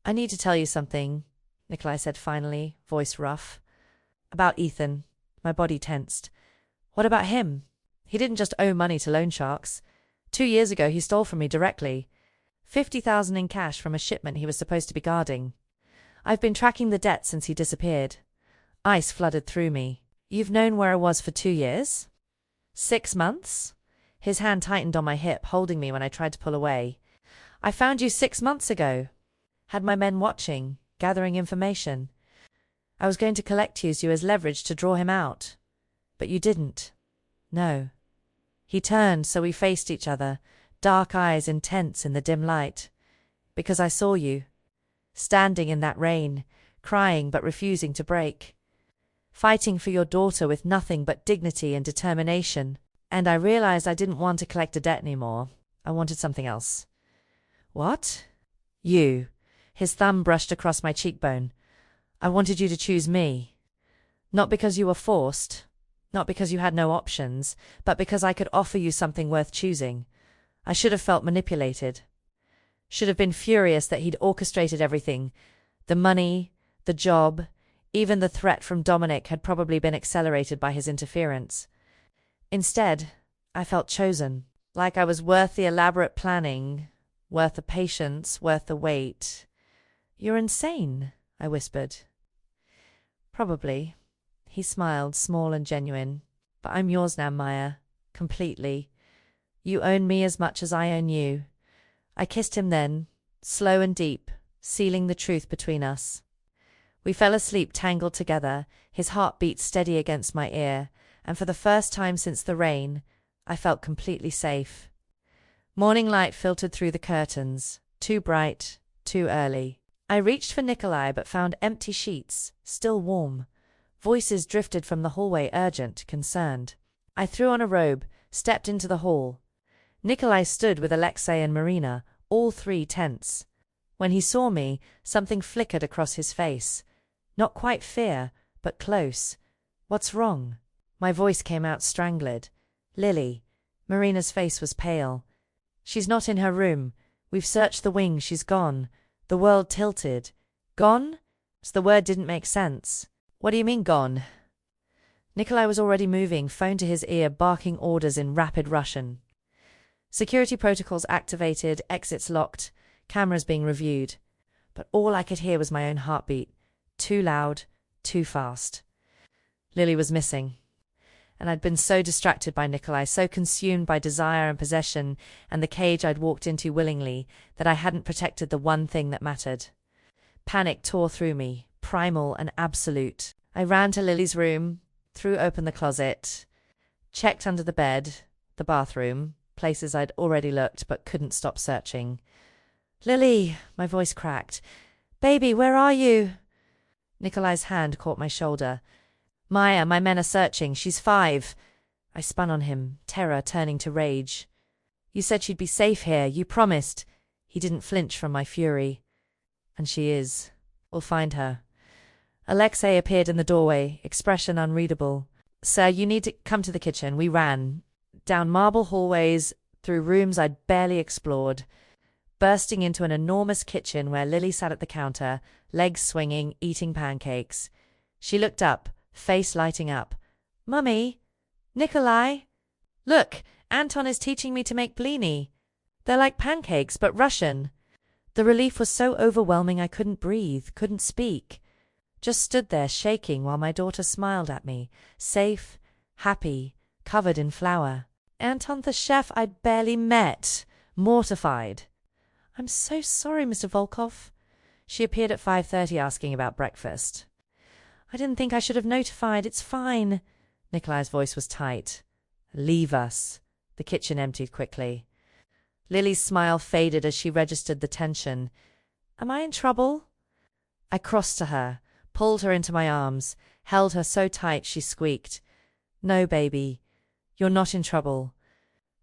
I need to tell you something, Nikolai said finally, voice rough. About Ethan. My body tensed. What about him? He didn't just owe money to loan sharks. 2 years ago he stole from me directly. 50,000 in cash from a shipment he was supposed to be guarding. I've been tracking the debt since he disappeared. Ice flooded through me. You've known where I was for 2 years? 6 months? His hand tightened on my hip, holding me when I tried to pull away. I found you 6 months ago. Had my men watching, gathering information. I was going to use you as leverage to draw him out. But you didn't. No. He turned, so we faced each other, dark eyes intense in the dim light. Because I saw you. Standing in that rain, crying but refusing to break. Fighting for your daughter with nothing but dignity and determination. And I realized I didn't want to collect a debt anymore. I wanted something else. What? You. His thumb brushed across my cheekbone. I wanted you to choose me. Not because you were forced, not because you had no options, but because I could offer you something worth choosing. I should have felt manipulated. Should have been furious that he'd orchestrated everything. The money, the job, even the threat from Dominic had probably been accelerated by his interference. Instead, I felt chosen, like I was worth the elaborate planning, worth the patience, worth the wait. You're insane, I whispered. Probably. He smiled, small and genuine. But I'm yours now, Maya. Completely. You own me as much as I own you. I kissed him then, slow and deep, sealing the truth between us. We fell asleep tangled together, his heart beat steady against my ear, and for the first time since the rain, I felt completely safe. Morning light filtered through the curtains, too bright, too early. I reached for Nikolai but found empty sheets, still warm. Voices drifted from the hallway, urgent, concerned. I threw on a robe, stepped into the hall. Nikolai stood with Alexei and Marina, all three tense. When he saw me, something flickered across his face. Not quite fear, but close. What's wrong? My voice came out strangled. Lily. Marina's face was pale. She's not in her room. We've searched the wing, she's gone. The world tilted. Gone? The word didn't make sense. What do you mean, gone? Nikolai was already moving, phone to his ear, barking orders in rapid Russian. Security protocols activated, exits locked, cameras being reviewed. But all I could hear was my own heartbeat. Too loud, too fast. Lily was missing. And I'd been so distracted by Nikolai, so consumed by desire and possession and the cage I'd walked into willingly, that I hadn't protected the one thing that mattered. Panic tore through me, primal and absolute. I ran to Lily's room, threw open the closet, checked under the bed, the bathroom, places I'd already looked but couldn't stop searching. Lily, my voice cracked. Baby, where are you? Nikolai's hand caught my shoulder. Maya, my men are searching. She's 5. I spun on him, terror turning to rage. You said she'd be safe here. You promised. He didn't flinch from my fury. And she is. We'll find her. Alexei appeared in the doorway, expression unreadable. Sir, you need to come to the kitchen. We ran. Down marble hallways, through rooms I'd barely explored, bursting into an enormous kitchen where Lily sat at the counter, legs swinging, eating pancakes. She looked up, face lighting up. Mummy? Nikolai? Look, Anton is teaching me to make blini. They're like pancakes, but Russian. The relief was so overwhelming I couldn't breathe, couldn't speak. Just stood there shaking while my daughter smiled at me, safe, happy, covered in flour. Anton, the chef I'd barely met, mortified. I'm so sorry, Mr. Volkov. She appeared at 5:30 asking about breakfast. I didn't think I should have notified. It's fine. Nikolai's voice was tight. Leave us. The kitchen emptied quickly. Lily's smile faded as she registered the tension. Am I in trouble? I crossed to her, pulled her into my arms, held her so tight she squeaked. No, baby. You're not in trouble.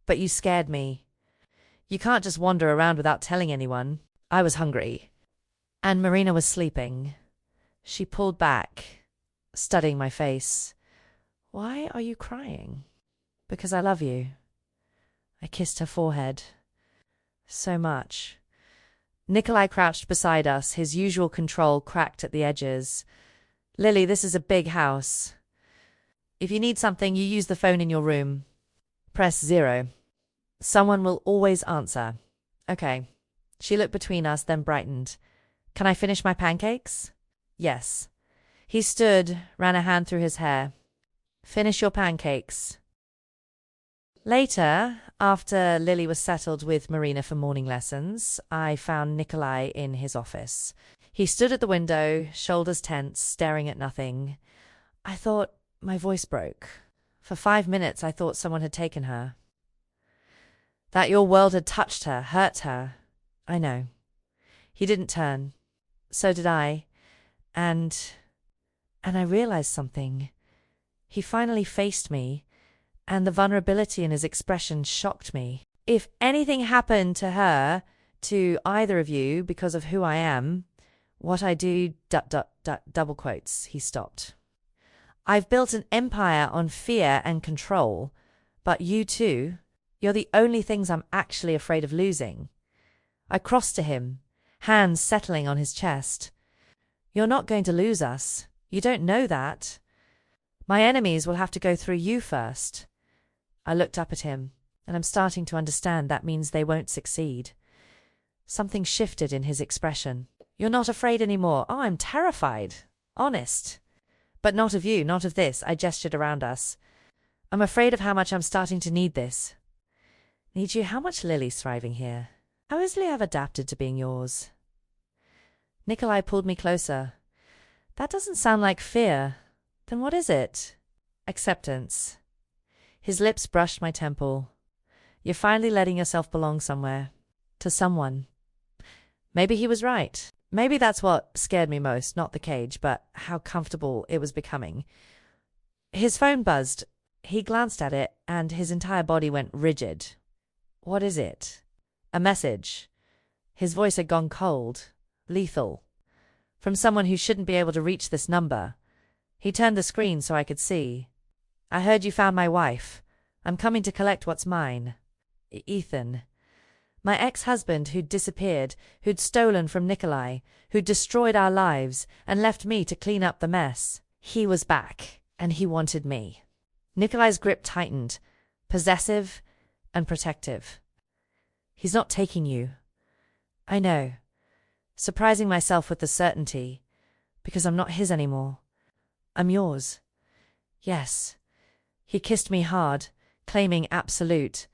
But you scared me. You can't just wander around without telling anyone. I was hungry. And Marina was sleeping. She pulled back, studying my face. Why are you crying? Because I love you. I kissed her forehead. So much. Nikolai crouched beside us, his usual control cracked at the edges. Lily, this is a big house. If you need something, you use the phone in your room. Press 0. Someone will always answer. Okay. She looked between us, then brightened. Can I finish my pancakes? Yes. He stood, ran a hand through his hair. Finish your pancakes. Later, after Lily was settled with Marina for morning lessons, I found Nikolai in his office. He stood at the window, shoulders tense, staring at nothing. I thought my voice broke. For 5 minutes I thought someone had taken her. That your world had touched her, hurt her. I know. He didn't turn. So did I. And I realized something. He finally faced me, and the vulnerability in his expression shocked me. If anything happened to her, to either of you, because of who I am, what I do, double quotes, he stopped. I've built an empire on fear and control, but you too, you're the only things I'm actually afraid of losing. I crossed to him, hands settling on his chest. You're not going to lose us. You don't know that. My enemies will have to go through you first. I looked up at him, and I'm starting to understand that means they won't succeed. Something shifted in his expression. You're not afraid anymore. Oh, I'm terrified. Honest. But not of you, not of this. I gestured around us. I'm afraid of how much I'm starting to need this. Need you? How much Lily's thriving here? How easily I've adapted to being yours. Nikolai pulled me closer. That doesn't sound like fear. Then what is it? Acceptance. His lips brushed my temple. You're finally letting yourself belong somewhere. To someone. Maybe he was right. Maybe that's what scared me most, not the cage, but how comfortable it was becoming. His phone buzzed. He glanced at it, and his entire body went rigid. What is it? A message. His voice had gone cold. Lethal. From someone who shouldn't be able to reach this number. He turned the screen so I could see. I heard you found my wife. I'm coming to collect what's mine. Ethan. My ex-husband who'd disappeared, who'd stolen from Nikolai, who'd destroyed our lives and left me to clean up the mess. He was back, and he wanted me. Nikolai's grip tightened, possessive and protective. He's not taking you. I know. Surprising myself with the certainty, because I'm not his anymore. I'm yours. Yes. He kissed me hard, claiming absolute.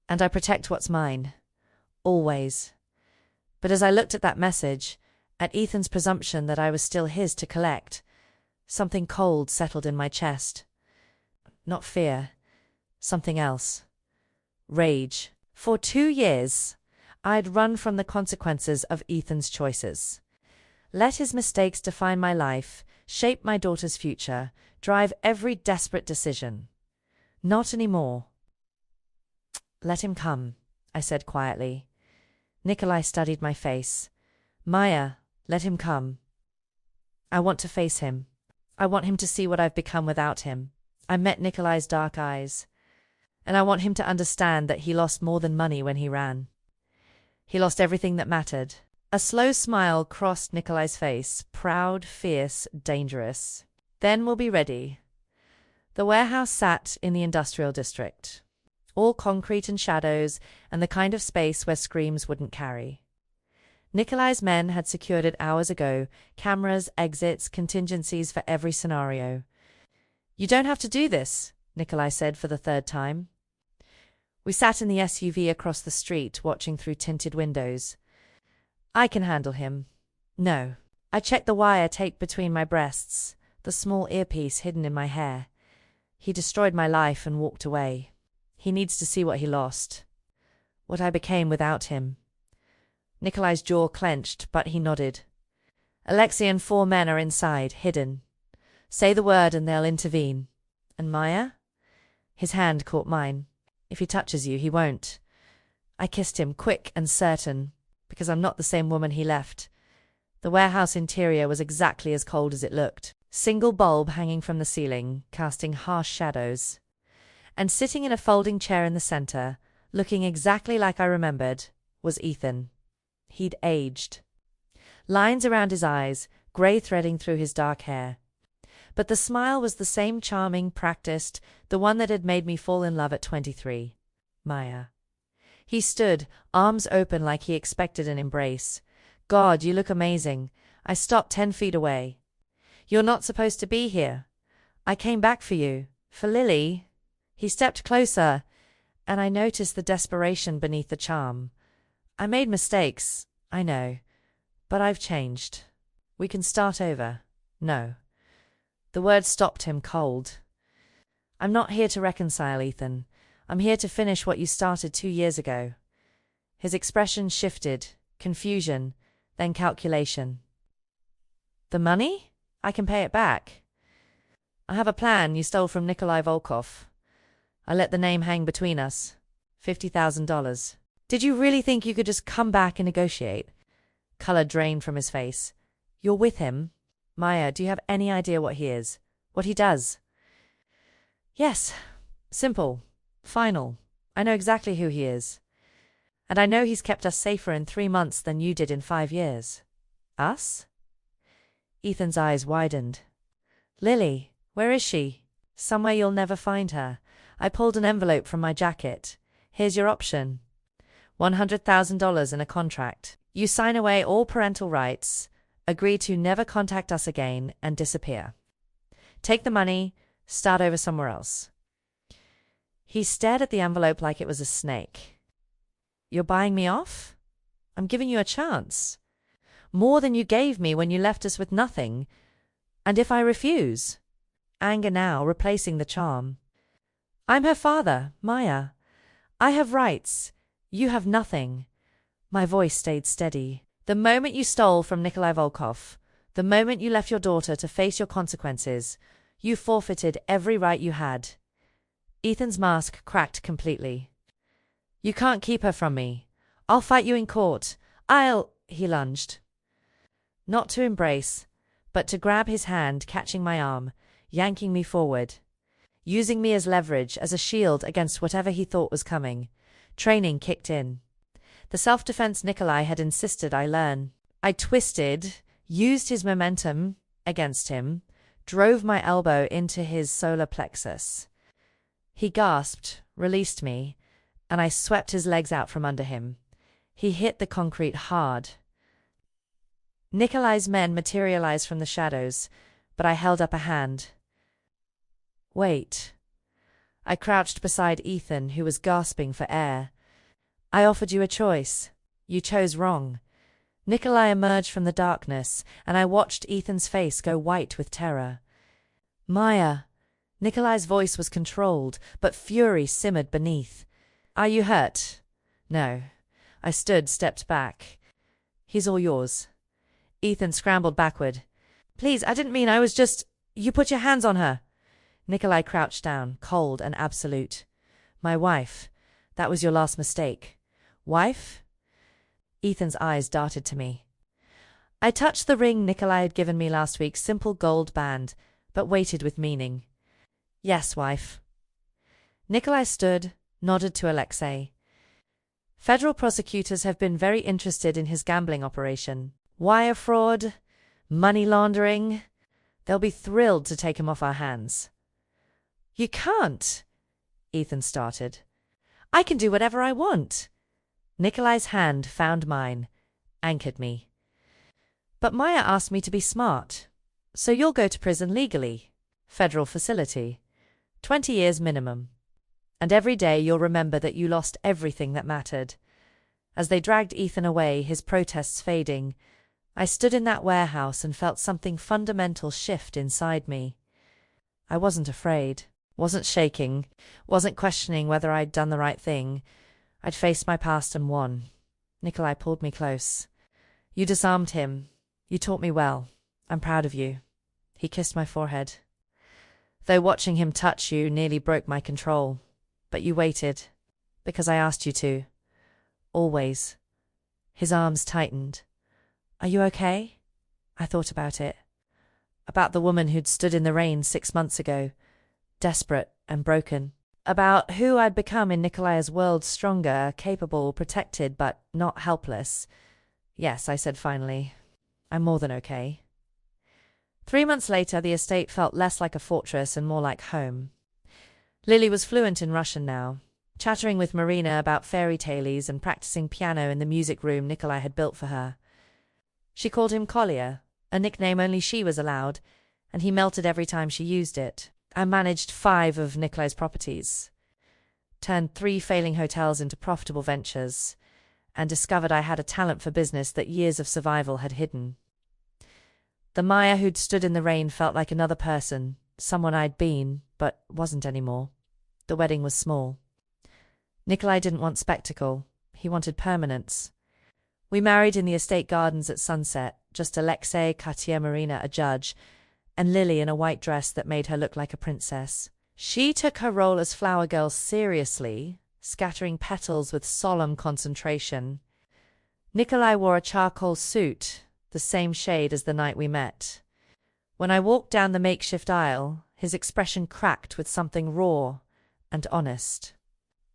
And I protect what's mine. Always. But as I looked at that message, at Ethan's presumption that I was still his to collect, something cold settled in my chest. Not fear. Something else. Rage. For 2 years, I'd run from the consequences of Ethan's choices. Let his mistakes define my life, shape my daughter's future, drive every desperate decision. Not anymore. Let him come, I said quietly. Nikolai studied my face. Maya, let him come. I want to face him. I want him to see what I've become without him. I met Nikolai's dark eyes. And I want him to understand that he lost more than money when he ran. He lost everything that mattered. A slow smile crossed Nikolai's face, proud, fierce, dangerous. Then we'll be ready. The warehouse sat in the industrial district. All concrete and shadows, and the kind of space where screams wouldn't carry. Nikolai's men had secured it hours ago, cameras, exits, contingencies for every scenario. You don't have to do this, Nikolai said for the 3rd time. We sat in the SUV across the street, watching through tinted windows. I can handle him. No. I checked the wire tape between my breasts, the small earpiece hidden in my hair. He destroyed my life and walked away. He needs to see what he lost. What I became without him. Nikolai's jaw clenched, but he nodded. Alexei and 4 men are inside, hidden. Say the word and they'll intervene. And Maya? His hand caught mine. If he touches you, he won't. I kissed him, quick and certain, because I'm not the same woman he left. The warehouse interior was exactly as cold as it looked. Single bulb hanging from the ceiling, casting harsh shadows. And sitting in a folding chair in the center, looking exactly like I remembered, was Ethan. He'd aged. Lines around his eyes, grey threading through his dark hair. But the smile was the same charming, practiced, the one that had made me fall in love at 23. Maya. He stood, arms open like he expected an embrace. God, you look amazing. I stopped 10 feet away. You're not supposed to be here. I came back for you. For Lily. He stepped closer, and I noticed the desperation beneath the charm. I made mistakes, I know. But I've changed. We can start over. No. The word stopped him cold. I'm not here to reconcile, Ethan. I'm here to finish what you started 2 years ago. His expression shifted, confusion, then calculation. The money? I can pay it back. I have a plan you stole from Nikolai Volkov. I let the name hang between us. $50,000. Did you really think you could just come back and negotiate? Color drained from his face. You're with him? Maya, do you have any idea what he is? What he does? Yes. Simple. Final. I know exactly who he is. And I know he's kept us safer in 3 months than you did in 5 years. Us? Ethan's eyes widened. Lily, where is she? Somewhere you'll never find her. I pulled an envelope from my jacket. Here's your option. $100,000 in a contract. You sign away all parental rights, agree to never contact us again, and disappear. Take the money, start over somewhere else. He stared at the envelope like it was a snake. You're buying me off? I'm giving you a chance. More than you gave me when you left us with nothing. And if I refuse? Anger now replacing the charm. I'm her father, Maya. I have rights. You have nothing. My voice stayed steady. The moment you stole from Nikolai Volkov, the moment you left your daughter to face your consequences, you forfeited every right you had. Ethan's mask cracked completely. You can't keep her from me. I'll fight you in court. He lunged. Not to embrace, but to grab his hand, catching my arm, yanking me forward. Using me as leverage, as a shield against whatever he thought was coming. Training kicked in. The self-defense Nikolai had insisted I learn. I twisted, used his momentum against him, drove my elbow into his solar plexus. He gasped, released me, and I swept his legs out from under him. He hit the concrete hard. Nikolai's men materialized from the shadows, but I held up a hand. Wait. I crouched beside Ethan, who was gasping for air. I offered you a choice. You chose wrong. Nikolai emerged from the darkness, and I watched Ethan's face go white with terror. Maya. Nikolai's voice was controlled, but fury simmered beneath. Are you hurt? No. I stood, stepped back. He's all yours. Ethan scrambled backward. Please, I didn't mean, I was just… You put your hands on her. Nikolai crouched down, cold and absolute. My wife. That was your last mistake. Wife? Ethan's eyes darted to me. I touched the ring Nikolai had given me last week, simple gold band, but weighted with meaning. Yes, wife. Nikolai stood, nodded to Alexei. Federal prosecutors have been very interested in his gambling operation. Wire fraud, money laundering. They'll be thrilled to take him off our hands. You can't, Ethan started. I can do whatever I want. Nikolai's hand found mine, anchored me. But Maya asked me to be smart. So you'll go to prison legally. Federal facility. 20 years minimum. And every day you'll remember that you lost everything that mattered. As they dragged Ethan away, his protests fading, I stood in that warehouse and felt something fundamental shift inside me. I wasn't afraid, wasn't shaking, wasn't questioning whether I'd done the right thing. I'd faced my past and won. Nikolai pulled me close. You disarmed him. You taught me well. I'm proud of you. He kissed my forehead. Though watching him touch you nearly broke my control. But you waited. Because I asked you to. Always. His arms tightened. Are you okay? I thought about it. About the woman who'd stood in the rain 6 months ago. Desperate and broken. About who I'd become in Nikolai's world, stronger, capable, protected, but not helpless. Yes, I said finally. I'm more than okay. 3 months later, the estate felt less like a fortress and more like home. Lily was fluent in Russian now, chattering with Marina about fairy tales and practicing piano in the music room Nikolai had built for her. She called him Collier, a nickname only she was allowed, and he melted every time she used it. I managed 5 of Nikolai's properties, turned 3 failing hotels into profitable ventures, and discovered I had a talent for business that years of survival had hidden. The Maya who'd stood in the rain felt like another person, someone I'd been, but wasn't anymore. The wedding was small. Nikolai didn't want spectacle. He wanted permanence. We married in the estate gardens at sunset, just Alexei, Katia, Marina, a judge, and Lily in a white dress that made her look like a princess. She took her role as flower girl seriously, scattering petals with solemn concentration. Nikolai wore a charcoal suit, the same shade as the night we met. When I walked down the makeshift aisle, his expression cracked with something raw and honest.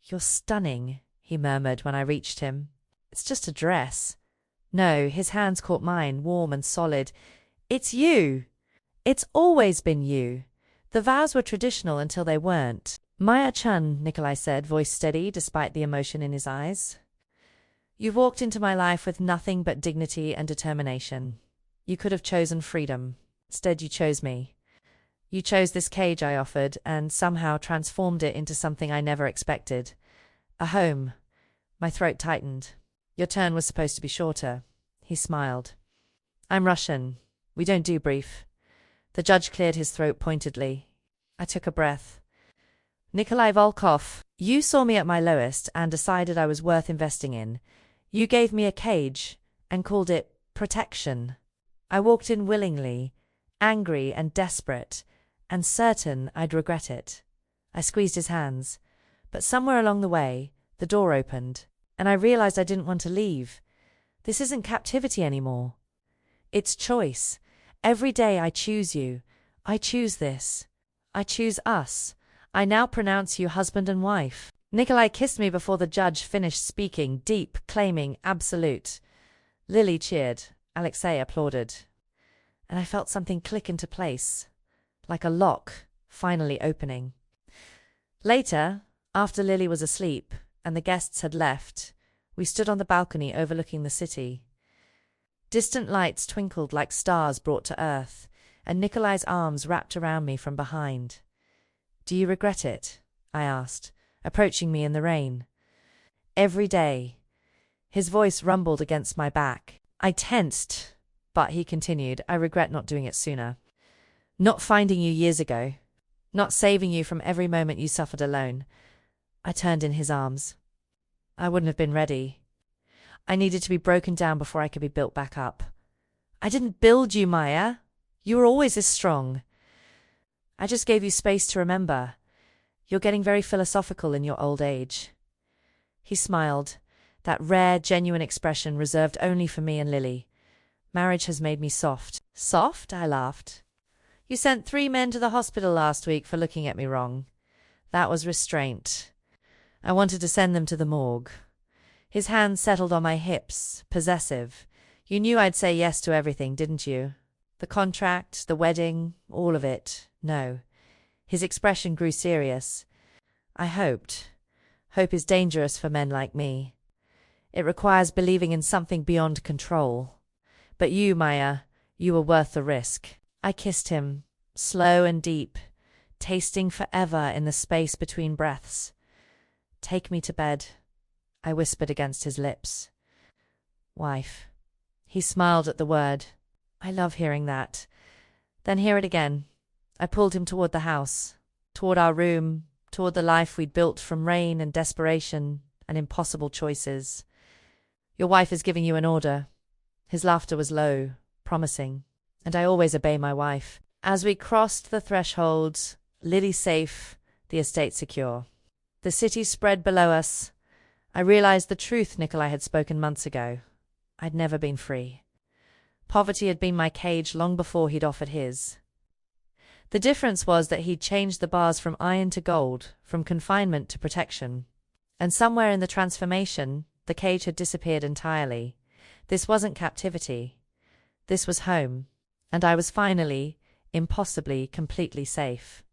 "You're stunning," he murmured when I reached him. "It's just a dress." No, his hands caught mine, warm and solid. "It's you. It's always been you. The vows were traditional until they weren't." "Maya-chan," Nikolai said, voice steady despite the emotion in his eyes. "You've walked into my life with nothing but dignity and determination. You could have chosen freedom. Instead, you chose me. You chose this cage I offered and somehow transformed it into something I never expected. A home." My throat tightened. "Your turn was supposed to be shorter." He smiled. "I'm Russian. We don't do brief." The judge cleared his throat pointedly. I took a breath. "Nikolai Volkov, you saw me at my lowest and decided I was worth investing in. You gave me a cage and called it protection. I walked in willingly, angry and desperate, and certain I'd regret it." I squeezed his hands. But somewhere along the way, the door opened, and I realized I didn't want to leave. This isn't captivity anymore. It's choice. Every day I choose you. I choose this. I choose us. I now pronounce you husband and wife. Nikolai kissed me before the judge finished speaking, deep, claiming, absolute. Lily cheered. Alexei applauded. And I felt something click into place, like a lock finally opening. Later, after Lily was asleep and the guests had left, we stood on the balcony overlooking the city. Distant lights twinkled like stars brought to earth, and Nikolai's arms wrapped around me from behind. "Do you regret it?" I asked, approaching me in the rain. "Every day." His voice rumbled against my back. I tensed, but he continued, "I regret not doing it sooner. Not finding you years ago. Not saving you from every moment you suffered alone." I turned in his arms. I wouldn't have been ready. I needed to be broken down before I could be built back up. "I didn't build you, Maya. You were always this strong. I just gave you space to remember. You're getting very philosophical in your old age." He smiled, that rare, genuine expression reserved only for me and Lily. "Marriage has made me soft." "Soft?" I laughed. "You sent 3 men to the hospital last week for looking at me wrong. That was restraint. I wanted to send them to the morgue." His hand settled on my hips, possessive. "You knew I'd say yes to everything, didn't you? The contract, the wedding, all of it." "No." His expression grew serious. "I hoped. Hope is dangerous for men like me. It requires believing in something beyond control. But you, Maya, you were worth the risk." I kissed him, slow and deep, tasting forever in the space between breaths. "Take me to bed," I whispered against his lips. "Wife." He smiled at the word. "I love hearing that." "Then hear it again." I pulled him toward the house, toward our room, toward the life we'd built from rain and desperation and impossible choices. "Your wife is giving you an order." His laughter was low, promising, and I always obey my wife. As we crossed the thresholds, Lily safe, the estate secure. The city spread below us. I realized the truth Nikolai had spoken months ago. I'd never been free. Poverty had been my cage long before he'd offered his. The difference was that he'd changed the bars from iron to gold, from confinement to protection. And somewhere in the transformation, the cage had disappeared entirely. This wasn't captivity. This was home. And I was finally, impossibly completely safe.